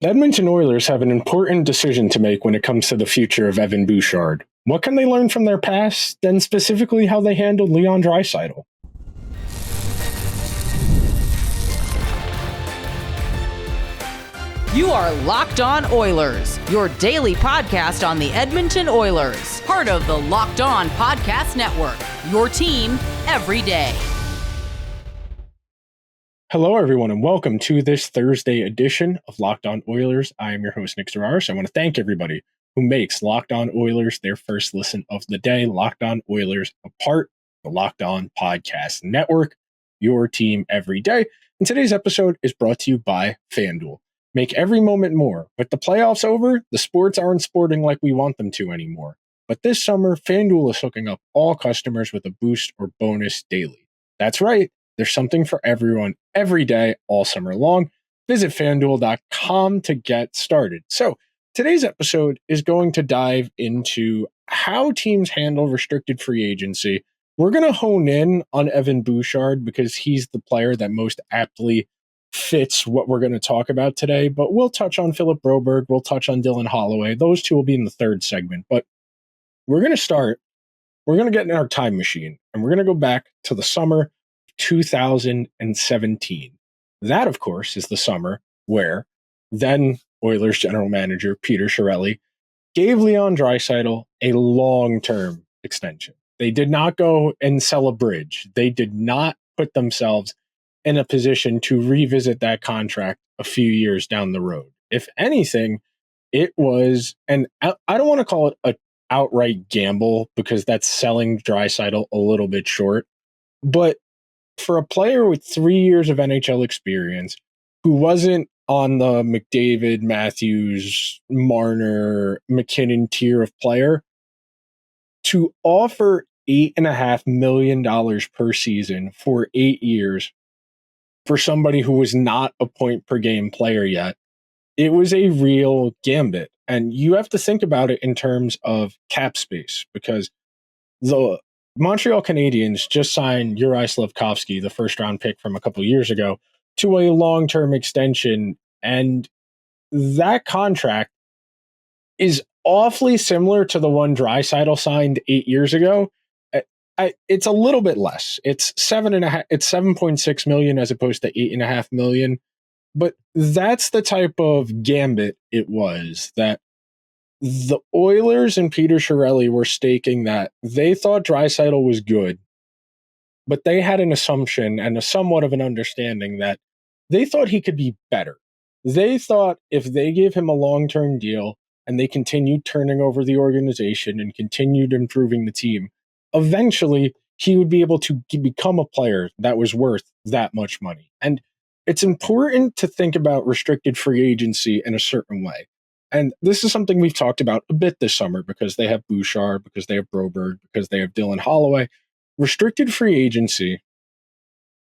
The Edmonton Oilers have an important decision to make when it comes to the future of Evan Bouchard. What can they learn from their past, and specifically how they handled Leon Draisaitl? You are Locked On Oilers, your daily podcast on the Edmonton Oilers, part of the Locked On Podcast Network, your team every day. Hello, everyone, and welcome to this Thursday edition of Locked On Oilers. I am your host, Nick Zararis. I want to thank everybody who makes Locked On Oilers their first listen of the day. Locked On Oilers, a part of the Locked On Podcast Network, your team every day. And today's episode is brought to you by FanDuel. Make every moment more. With the playoffs over, the sports aren't sporting like we want them to anymore. But this summer, FanDuel is hooking up all customers with a boost or bonus daily. That's right. There's something for everyone every day, all summer long. Visit FanDuel.com to get started. So today's episode is going to dive into how teams handle restricted free agency. We're going to hone in on Evan Bouchard because he's the player that most aptly fits what we're going to talk about today. But we'll touch on Philip Broberg. We'll touch on Dylan Holloway. Those two will be in the third segment. But we're going to get in our time machine, and we're going to go back to the summer 2017. That, of course, is the summer where then Oilers general manager Peter Chiarelli gave Leon Draisaitl a long-term extension. They did not go and sell a bridge. They did not put themselves in a position to revisit that contract a few years down the road. If anything, it was, and I don't want to call it an outright gamble because that's selling Draisaitl a little bit short, but for a player with 3 years of NHL experience who wasn't on the McDavid, Matthews, Marner, McKinnon tier of player, to offer $8.5 million per season for 8 years for somebody who was not a point per game player yet, it was a real gambit. And you have to think about it in terms of cap space because the Montreal Canadiens just signed Juraj Slafkovsky, the first-round pick from a couple of years ago, to a long-term extension, and that contract is awfully similar to the one Draisaitl signed 8 years ago. It's a little bit less. It's $7.6 million as opposed to $8.5 million, but that's the type of gambit it was that the Oilers and Peter Chiarelli were staking that they thought Draisaitl was good, but they had an assumption and a somewhat of an understanding that they thought he could be better. They thought if they gave him a long-term deal and they continued turning over the organization and continued improving the team, eventually he would be able to become a player that was worth that much money. And it's important to think about restricted free agency in a certain way. And this is something we've talked about a bit this summer because they have Bouchard, because they have Broberg, because they have Dylan Holloway. Restricted free agency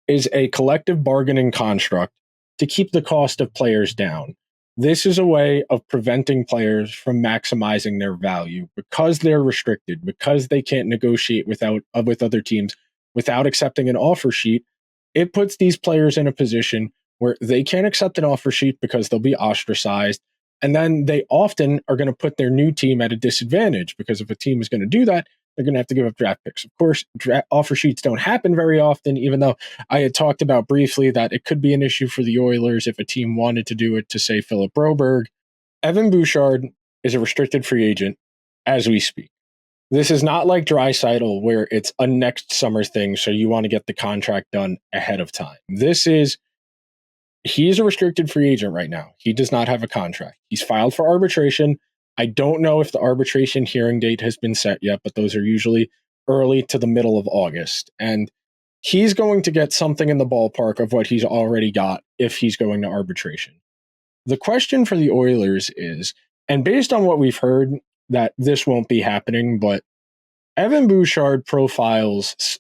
is a collective bargaining construct to keep the cost of players down. This is a way of preventing players from maximizing their value because they're restricted, because they can't negotiate with other teams without accepting an offer sheet. It puts these players in a position where they can't accept an offer sheet because they'll be ostracized. And then they often are going to put their new team at a disadvantage because if a team is going to do that, they're going to have to give up draft picks. Of course, offer sheets don't happen very often, even though I had talked about briefly that it could be an issue for the Oilers if a team wanted to do it to, say, Philip Broberg. Evan Bouchard is a restricted free agent as we speak. This is not like Draisaitl where it's a next summer thing, so you want to get the contract done ahead of time. He's a restricted free agent right now. He does not have a contract. He's filed for arbitration. I don't know if the arbitration hearing date has been set yet, but those are usually early to the middle of August. And he's going to get something in the ballpark of what he's already got if he's going to arbitration. The question for the Oilers is, and based on what we've heard, that this won't be happening, but Evan Bouchard profiles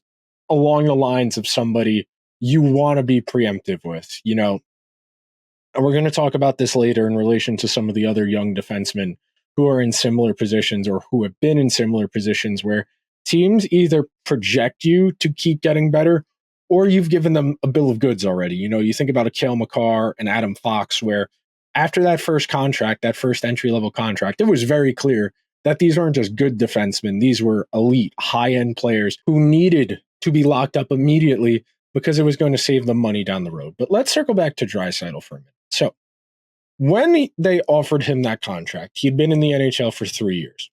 along the lines of somebody you want to be preemptive with, and we're going to talk about this later in relation to some of the other young defensemen who are in similar positions or who have been in similar positions where teams either project you to keep getting better or you've given them a bill of goods already. You think about a Cale Makar and Adam Fox where after that first contract, that first entry-level contract, it was very clear that these weren't just good defensemen. These were elite, high-end players who needed to be locked up immediately because it was going to save them money down the road. But let's circle back to Draisaitl for a minute. So when they offered him that contract, he'd been in the NHL for 3 years.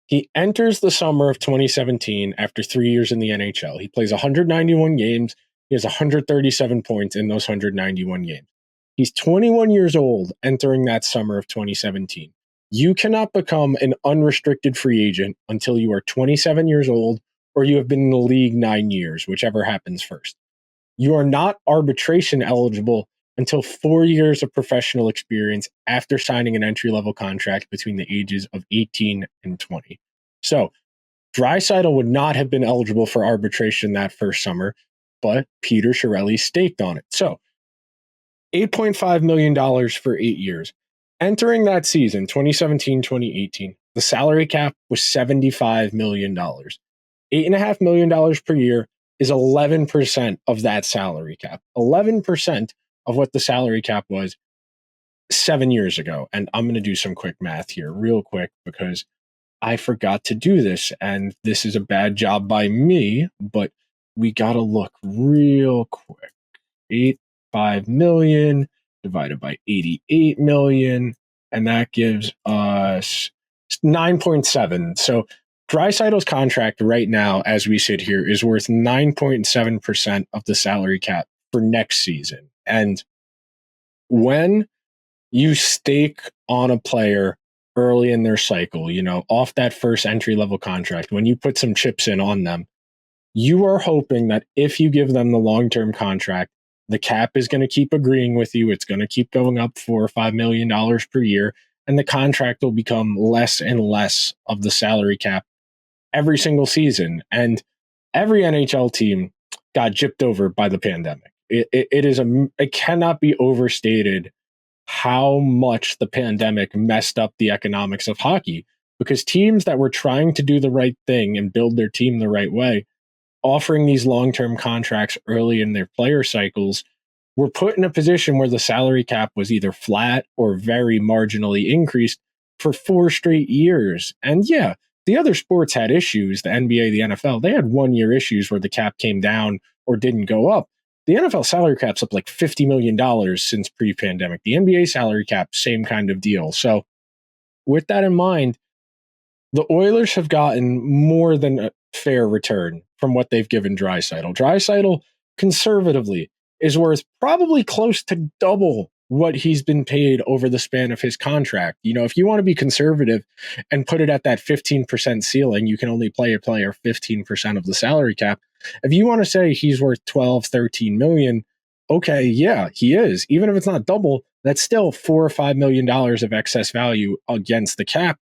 He enters the summer of 2017 after 3 years in the NHL. He plays 191 games. He has 137 points in those 191 games. He's 21 years old entering that summer of 2017. You cannot become an unrestricted free agent until you are 27 years old or you have been in the league 9 years, whichever happens first. You are not arbitration eligible until 4 years of professional experience after signing an entry-level contract between the ages of 18 and 20. So Draisaitl would not have been eligible for arbitration that first summer, but Peter Chiarelli staked on it. So $8.5 million for 8 years. Entering that season, 2017-2018, the salary cap was $75 million. $8.5 million per year is 11% of that salary cap. 11% of what the salary cap was 7 years ago. And I'm going to do some quick math here real quick because I forgot to do this. And this is a bad job by me, but we got to look real quick. 8.5 million divided by 88 million. And that gives us 9.7. So Draisaitl's contract right now, as we sit here, is worth 9.7% of the salary cap for next season. And when you stake on a player early in their cycle, off that first entry-level contract, when you put some chips in on them, you are hoping that if you give them the long-term contract, the cap is going to keep agreeing with you. It's going to keep going up $4 or $5 million per year, and the contract will become less and less of the salary cap every single season. And every NHL team got gypped over by the pandemic. It cannot be overstated how much the pandemic messed up the economics of hockey, because teams that were trying to do the right thing and build their team the right way, offering these long-term contracts early in their player cycles, were put in a position where the salary cap was either flat or very marginally increased for 4 straight years. And yeah, the other sports had issues, the NBA, the NFL, they had 1 year issues where the cap came down or didn't go up. The NFL salary cap's up like $50 million since pre-pandemic. The NBA salary cap, same kind of deal. So with that in mind, the Oilers have gotten more than a fair return from what they've given Draisaitl. Draisaitl, conservatively, is worth probably close to double what he's been paid over the span of his contract. If you want to be conservative and put it at that 15% ceiling, you can only play a player 15% of the salary cap. If you want to say he's worth 12, 13 million, okay, yeah, he is. Even if it's not double, that's still $4 or $5 million of excess value against the cap.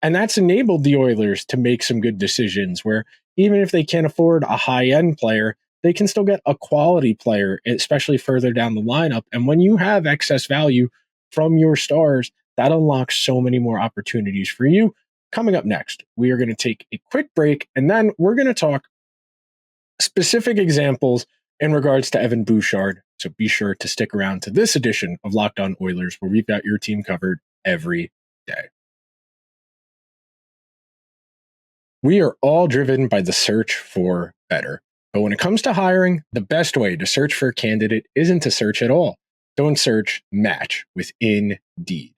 And that's enabled the Oilers to make some good decisions where even if they can't afford a high-end player, they can still get a quality player, especially further down the lineup. And when you have excess value from your stars, that unlocks so many more opportunities for you. Coming up next, we are going to take a quick break, and then we're going to talk specific examples in regards to Evan Bouchard. So be sure to stick around to this edition of Locked On Oilers, where we've got your team covered every day. We are all driven by the search for better. But when it comes to hiring, the best way to search for a candidate isn't to search at all. Don't search, match with Indeed.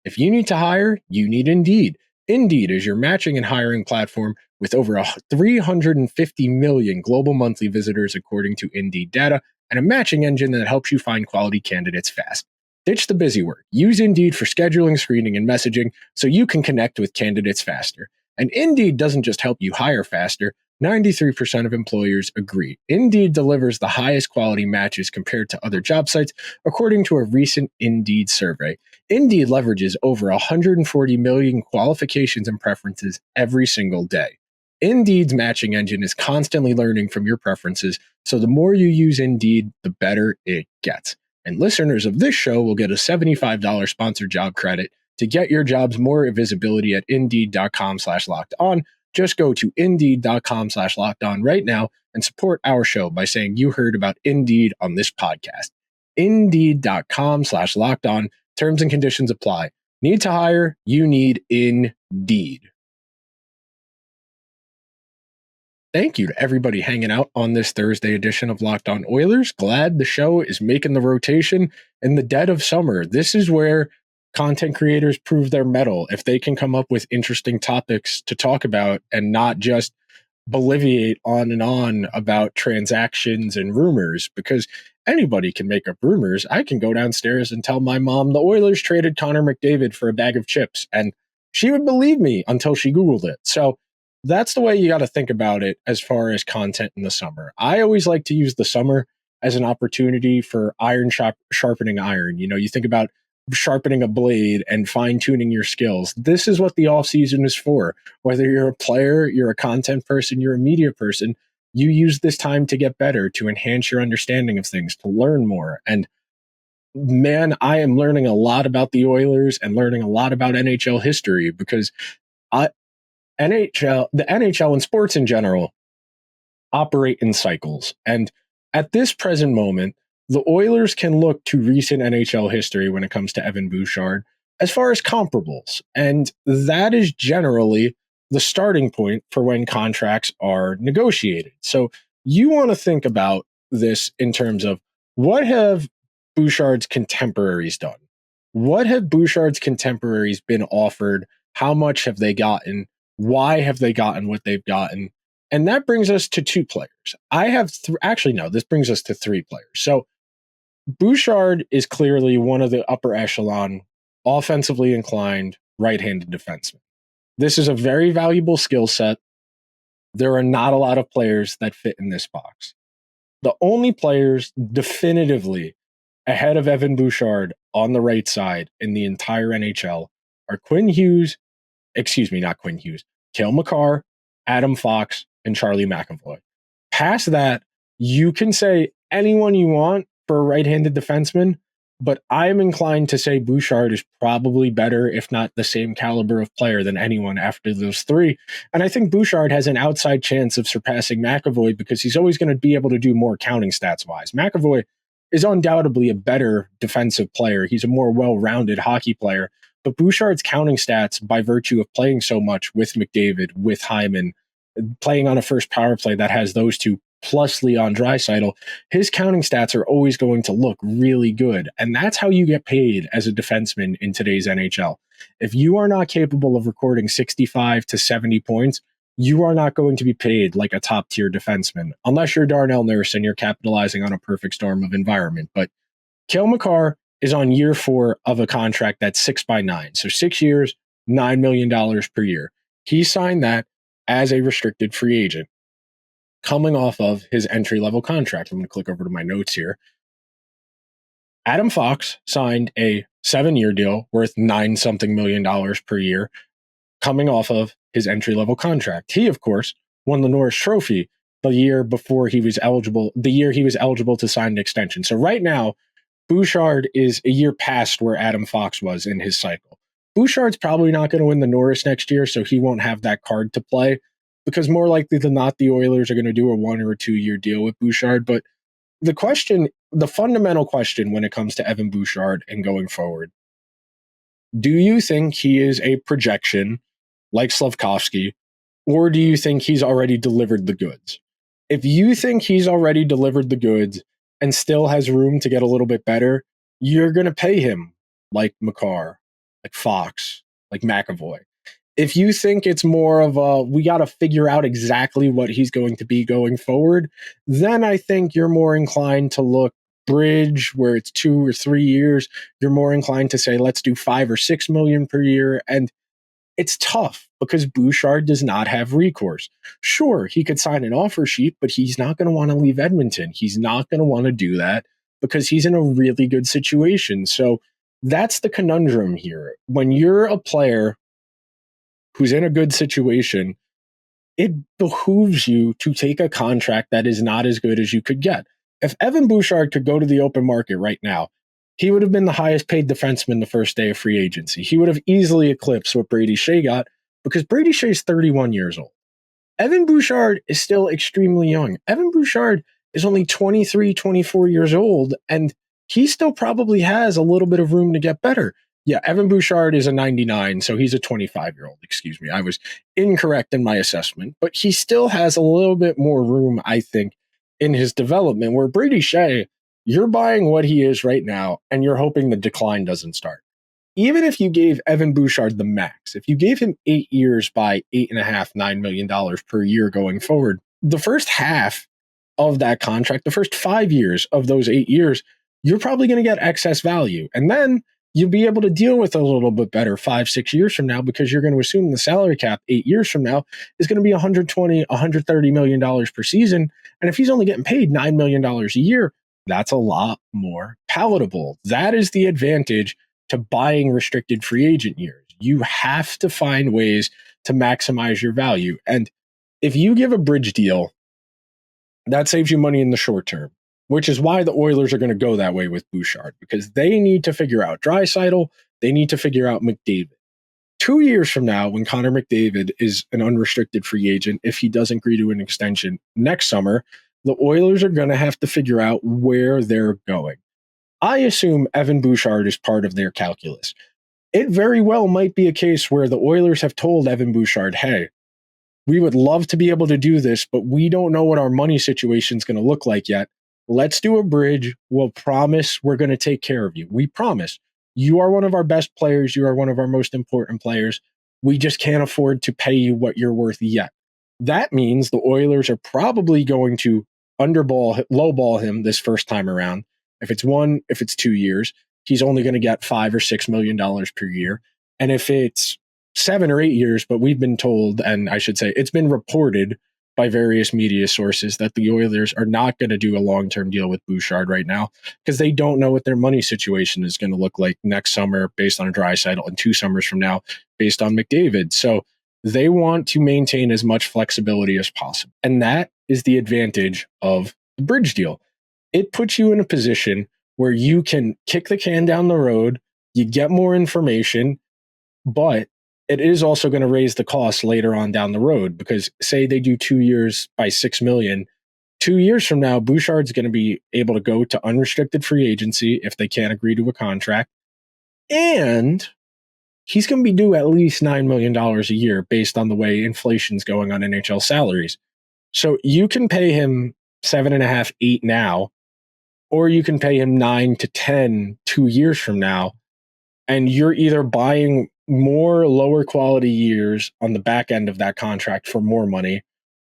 If you need to hire, you need Indeed. Indeed is your matching and hiring platform with over 350 million global monthly visitors according to Indeed data, and a matching engine that helps you find quality candidates fast. Ditch the busy work. Use Indeed for scheduling, screening, and messaging so you can connect with candidates faster. And Indeed doesn't just help you hire faster. 93% of employers agree. Indeed delivers the highest quality matches compared to other job sites, according to a recent Indeed survey. Indeed leverages over 140 million qualifications and preferences every single day. Indeed's matching engine is constantly learning from your preferences, so the more you use Indeed, the better it gets. And listeners of this show will get a $75 sponsored job credit to get your jobs more visibility at Indeed.com/locked-on. Just go to Indeed.com/locked-on right now and support our show by saying you heard about Indeed on this podcast. Indeed.com/lockedon. Terms and conditions apply. Need to hire? You need Indeed. Thank you to everybody hanging out on this Thursday edition of Locked On Oilers. Glad the show is making the rotation in the dead of summer. This is where content creators prove their mettle. If they can come up with interesting topics to talk about and not just boliviate on and on about transactions and rumors, because anybody can make up rumors. I can go downstairs and tell my mom the Oilers traded Connor McDavid for a bag of chips, and she would believe me until she Googled it. So that's the way you got to think about it as far as content in the summer. I always like to use the summer as an opportunity for sharpening iron. You know, you think about sharpening a blade and fine-tuning your skills. This is what the off-season is for. Whether you're a player, you're a content person, you're a media person, you use this time to get better, to enhance your understanding of things, to learn more. And man, I am learning a lot about the Oilers and learning a lot about NHL history, because the NHL and sports in general operate in cycles. And at this present moment, the Oilers can look to recent NHL history when it comes to Evan Bouchard as far as comparables. And that is generally the starting point for when contracts are negotiated. So you want to think about this in terms of, what have Bouchard's contemporaries done? What have Bouchard's contemporaries been offered? How much have they gotten? Why have they gotten what they've gotten? And that brings us to two players. This brings us to three players. So Bouchard is clearly one of the upper echelon, offensively inclined, right-handed defensemen. This is a very valuable skill set. There are not a lot of players that fit in this box. The only players definitively ahead of Evan Bouchard on the right side in the entire NHL are Cale Makar, Adam Fox, and Charlie McAvoy. Past that, you can say anyone you want for a right-handed defenseman, but I'm inclined to say Bouchard is probably better, if not the same caliber of player, than anyone after those three. And I think Bouchard has an outside chance of surpassing McAvoy, because he's always going to be able to do more counting stats-wise. McAvoy is undoubtedly a better defensive player. He's a more well-rounded hockey player. But Bouchard's counting stats, by virtue of playing so much with McDavid, with Hyman, playing on a first power play that has those two, plus Leon Draisaitl, his counting stats are always going to look really good. And that's how you get paid as a defenseman in today's NHL. If you are not capable of recording 65 to 70 points, you are not going to be paid like a top-tier defenseman, unless you're Darnell Nurse and you're capitalizing on a perfect storm of environment. But Cale Makar is on year 4 of a contract that's 6x9. So 6 years, $9 million per year. He signed that as a restricted free agent, coming off of his entry-level contract. I'm going to click over to my notes here. Adam Fox signed a 7-year deal worth $9-something million per year, coming off of his entry-level contract. He, of course, won the Norris Trophy the year he was eligible to sign an extension. So right now, Bouchard is a year past where Adam Fox was in his cycle. Bouchard's probably not going to win the Norris next year, so he won't have that card to play, because more likely than not, the Oilers are going to do a 1 or a 2 year deal with Bouchard. But the fundamental question when it comes to Evan Bouchard and going forward, do you think he is a projection like Slafkovsky, or do you think he's already delivered the goods? If you think he's already delivered the goods and still has room to get a little bit better, you're going to pay him like Makar, like Fox, like McAvoy. If you think it's more of we got to figure out exactly what he's going to be going forward, then I think you're more inclined to look bridge where it's 2 or 3 years. You're more inclined to say, let's do 5 or 6 million per year. And it's tough because Bouchard does not have recourse. Sure, he could sign an offer sheet, but he's not going to want to leave Edmonton. He's not going to want to do that because he's in a really good situation. So that's the conundrum here. When you're a player who's in a good situation, it behooves you to take a contract that is not as good as you could get. If Evan Bouchard could go to the open market right now, he would have been the highest paid defenseman the first day of free agency. He would have easily eclipsed what Brady Shea got, because Brady Shea is 31 years old. Evan Bouchard is still extremely young. Evan Bouchard is only 23, 24 years old, and he still probably has a little bit of room to get better. Yeah, Evan Bouchard is a 99, so he's a 25-year-old. Excuse me. I was incorrect in my assessment, but he still has a little bit more room, I think, in his development, where Brady Shea, you're buying what he is right now, and you're hoping the decline doesn't start. Even if you gave Evan Bouchard the max, if you gave him 8 years by $8.5–9 million per year going forward, the first half of that contract, the first 5 years of those 8 years, you're probably going to get excess value. And then you'll be able to deal with it a little bit better 5–6 years from now, because you're going to assume the salary cap 8 years from now is going to be $120–130 million per season. And if he's only getting paid $9 million a year, that's a lot more palatable. That is the advantage to buying restricted free agent years. You have to find ways to maximize your value. And if you give a bridge deal, that saves you money in the short term, which is why the Oilers are going to go that way with Bouchard, because they need to figure out Draisaitl. They need to figure out McDavid. 2 years from now, when Connor McDavid is an unrestricted free agent, if he doesn't agree to an extension next summer, the Oilers are going to have to figure out where they're going. I assume Evan Bouchard is part of their calculus. It very well might be a case where the Oilers have told Evan Bouchard, hey, we would love to be able to do this, but we don't know what our money situation is going to look like yet. Let's do a bridge. We'll promise we're going to take care of you. We promise. You are one of our best players. You are one of our most important players. We just can't afford to pay you what you're worth yet. That means the Oilers are probably going to lowball him this first time around. If it's 2 years, he's only going to get $5–6 million per year. And if it's 7 or 8 years, but we've been told, and I should say it's been reported by various media sources, that the Oilers are not going to do a long-term deal with Bouchard right now, because they don't know what their money situation is going to look like next summer based on a Draisaitl, and 2 summers from now based on McDavid. So they want to maintain as much flexibility as possible. And that is the advantage of the bridge deal. It puts you in a position where you can kick the can down the road, you get more information, but it is also going to raise the cost later on down the road, because say they do 2 years by $6 million. 2 years from now, Bouchard's going to be able to go to unrestricted free agency if they can't agree to a contract. And he's going to be due at least $9 million a year based on the way inflation's going on NHL salaries. So you can pay him 7.5, 8 now, or you can pay him 9 to 10 2 years from now. And you're either buying more lower quality years on the back end of that contract for more money,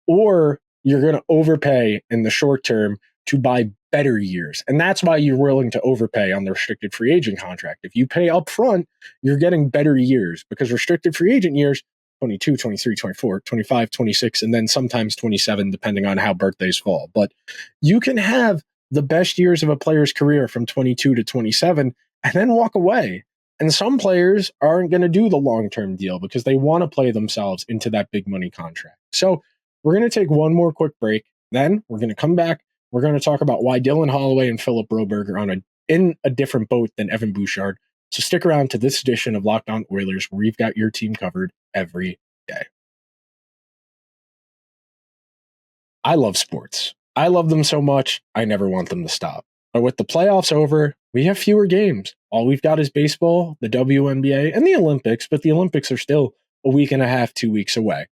or you're going to overpay in the short term to buy better years. And that's why you're willing to overpay on the restricted free agent contract. If you pay up front, you're getting better years, because restricted free agent years, 22, 23, 24, 25, 26, and then sometimes 27, depending on how birthdays fall. But you can have the best years of a player's career from 22 to 27 and then walk away. And some players aren't going to do the long-term deal because they want to play themselves into that big money contract. So we're going to take one more quick break. Then we're going to come back. We're going to talk about why Dylan Holloway and Philip Broberg are in a different boat than Evan Bouchard. So stick around to this edition of Locked On Oilers, where we've got your team covered every day. I love sports. I love them so much, I never want them to stop. But with the playoffs over, we have fewer games. All we've got is baseball, the WNBA, and the Olympics, but the Olympics are still a week and a half, 2 weeks away.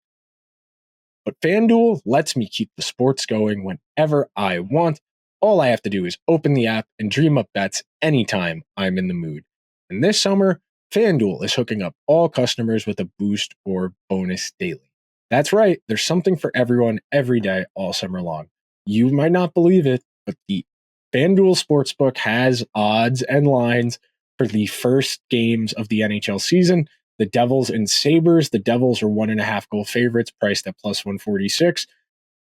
But FanDuel lets me keep the sports going whenever I want. All I have to do is open the app and dream up bets anytime I'm in the mood. And this summer, FanDuel is hooking up all customers with a boost or bonus daily. That's right, there's something for everyone every day all summer long. You might not believe it, but the FanDuel Sportsbook has odds and lines for the first games of the NHL season. The Devils and Sabres. The Devils are 1.5 goal favorites, priced at plus 146.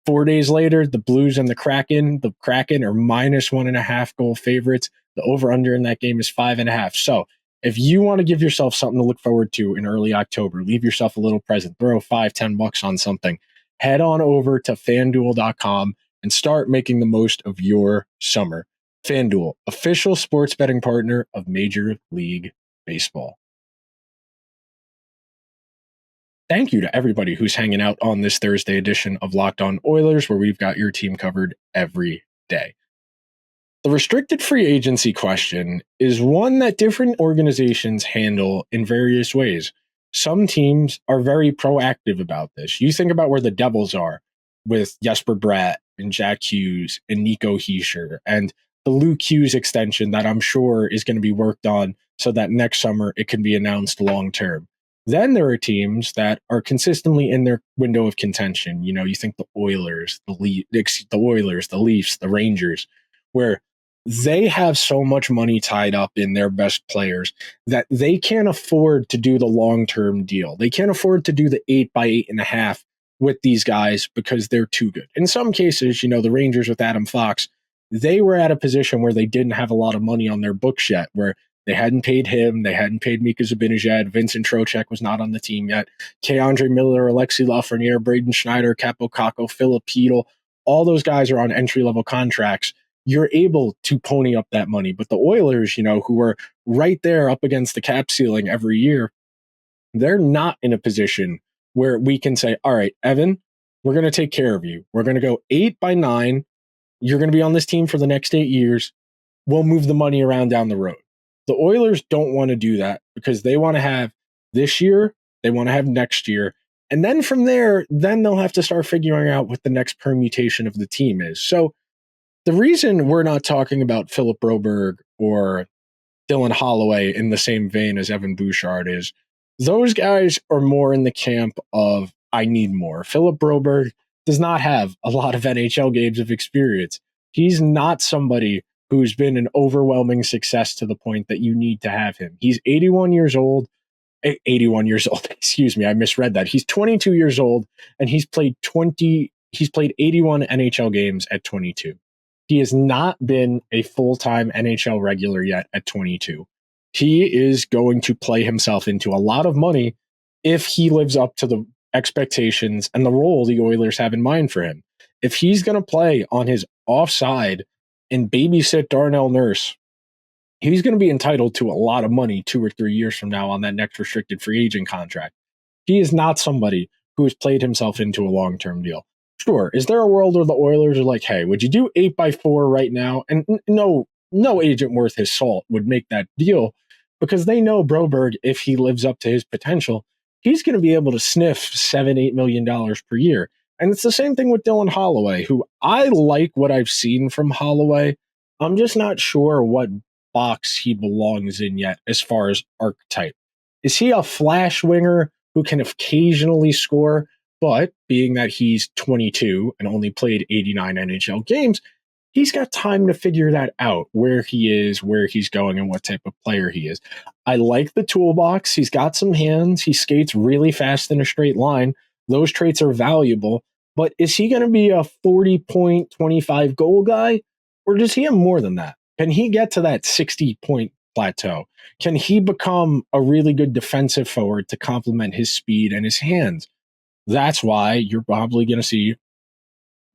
4 days later, the Blues and the Kraken. The Kraken are minus 1.5 goal favorites. The over-under in that game is 5.5. So if you want to give yourself something to look forward to in early October, leave yourself a little present, throw $5-10 on something, head on over to FanDuel.com and start making the most of your summer. FanDuel, official sports betting partner of Major League Baseball. Thank you to everybody who's hanging out on this Thursday edition of Locked On Oilers, where we've got your team covered every day. The restricted free agency question is one that different organizations handle in various ways. Some teams are very proactive about this. You think about where the Devils are with Jesper Bratt and Jack Hughes and Nico Hischier and the Luke Hughes extension that I'm sure is going to be worked on so that next summer it can be announced long term. Then there are teams that are consistently in their window of contention. You know, you think the Oilers, the Leafs, the Rangers, where they have so much money tied up in their best players that they can't afford to do the long-term deal. They can't afford to do the 8x8.5 with these guys because they're too good. In some cases, you know, the Rangers with Adam Fox, they were at a position where they didn't have a lot of money on their books yet, where they hadn't paid him, they hadn't paid Mika Zibanejad, Vincent Trocheck was not on the team yet, K'Andre Miller, Alexi Lafreniere, Braden Schneider, Capo Caco, Philip Hedl, all those guys are on entry-level contracts. You're able to pony up that money. But the Oilers, you know, who are right there up against the cap ceiling every year, they're not in a position where we can say, all right, Evan, we're going to take care of you. We're going to go 8x9. You're going to be on this team for the next 8 years. We'll move the money around down the road. The Oilers don't want to do that because they want to have this year, they want to have next year. And then from there, then they'll have to start figuring out what the next permutation of the team is. So the reason we're not talking about Philip Broberg or Dylan Holloway in the same vein as Evan Bouchard is those guys are more in the camp of I need more. Philip Broberg does not have a lot of NHL games of experience. He's not somebody who's been an overwhelming success to the point that you need to have him. He's 81 years old. Excuse me, I misread that. He's 22 years old and he's played 81 NHL games at 22. He has not been a full-time NHL regular yet at 22. He is going to play himself into a lot of money if he lives up to the expectations and the role the Oilers have in mind for him. If he's going to play on his offside and babysit Darnell Nurse, he's going to be entitled to a lot of money 2 or 3 years from now on that next restricted free agent contract. He is not somebody who has played himself into a long-term deal. Sure, is there a world where the Oilers are like, hey, would you do 8x4 right now? And no agent worth his salt would make that deal because they know Broberg, if he lives up to his potential, he's going to be able to sniff $7-8 million per year. And it's the same thing with Dylan Holloway, who I like what I've seen from Holloway. I'm just not sure what box he belongs in yet as far as archetype. Is he a flash winger who can occasionally score? But being that he's 22 and only played 89 NHL games, he's got time to figure that out, where he is, where he's going, and what type of player he is. I like the toolbox. He's got some hands. He skates really fast in a straight line. Those traits are valuable. But is he going to be a 40-point, 25-goal guy? Or does he have more than that? Can he get to that 60-point plateau? Can he become a really good defensive forward to complement his speed and his hands? That's why you're probably going to see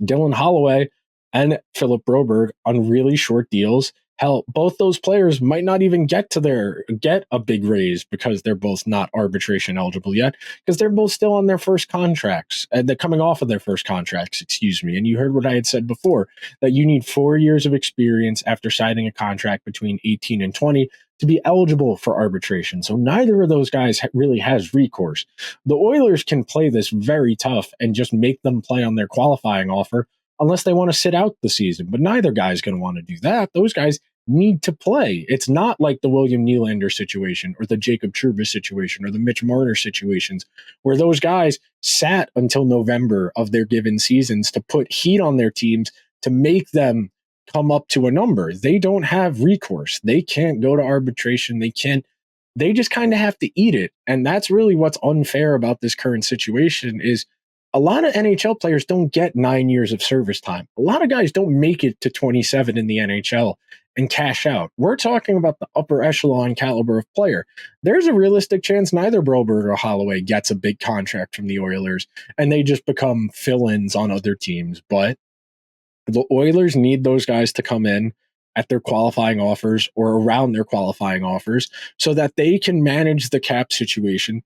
Dylan Holloway and Philip Broberg on really short deals. Hell, both those players might not even get a big raise because they're both not arbitration eligible yet, because they're both still on their first contracts. They're coming off of their first contracts, excuse me. And you heard what I had said before, that you need 4 years of experience after signing a contract between 18 and 20 to be eligible for arbitration. So neither of those guys really has recourse. The Oilers can play this very tough and just make them play on their qualifying offer unless they want to sit out the season. But neither guy's going to want to do that. Those guys need to play. It's not like the William Nylander situation or the Jacob Trouba situation or the Mitch Marner situations where those guys sat until November of their given seasons to put heat on their teams to make them come up to a number. They don't have recourse. They can't go to arbitration. They just kind of have to eat it. And that's really what's unfair about this current situation is a lot of NHL players don't get 9 years of service time. A lot of guys don't make it to 27 in the NHL and cash out. We're talking about the upper echelon caliber of player. There's a realistic chance neither Broberg or Holloway gets a big contract from the Oilers and they just become fill-ins on other teams. But the Oilers need those guys to come in at their qualifying offers or around their qualifying offers so that they can manage the cap situation.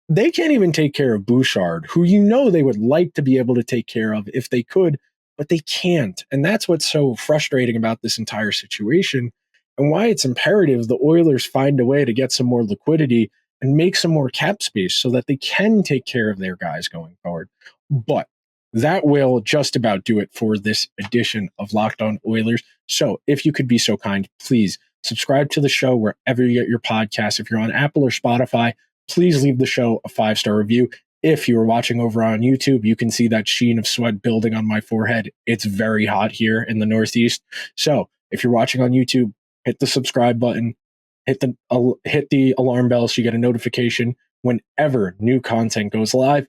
They can't even take care of Bouchard, who they would like to be able to take care of if they could, but they can't. And that's what's so frustrating about this entire situation and why it's imperative the Oilers find a way to get some more liquidity and make some more cap space so that they can take care of their guys going forward. But that will just about do it for this edition of Locked On Oilers. So if you could be so kind, please subscribe to the show wherever you get your podcasts. If you're on Apple or Spotify, please leave the show a 5-star review. If you are watching over on YouTube, you can see that sheen of sweat building on my forehead. It's very hot here in the Northeast. So if you're watching on YouTube, hit the subscribe button, hit the alarm bell so you get a notification whenever new content goes live.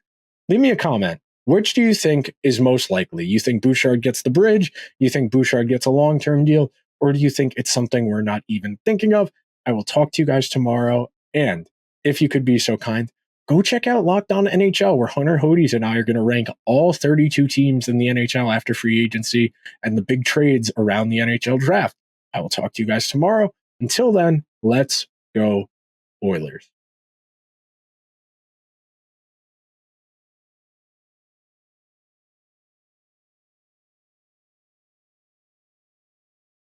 Leave me a comment. Which do you think is most likely? You think Bouchard gets the bridge? You think Bouchard gets a long-term deal? Or do you think it's something we're not even thinking of? I will talk to you guys tomorrow. And if you could be so kind, go check out Locked On NHL, where Hunter Hodes and I are going to rank all 32 teams in the NHL after free agency and the big trades around the NHL draft. I will talk to you guys tomorrow. Until then, let's go Oilers.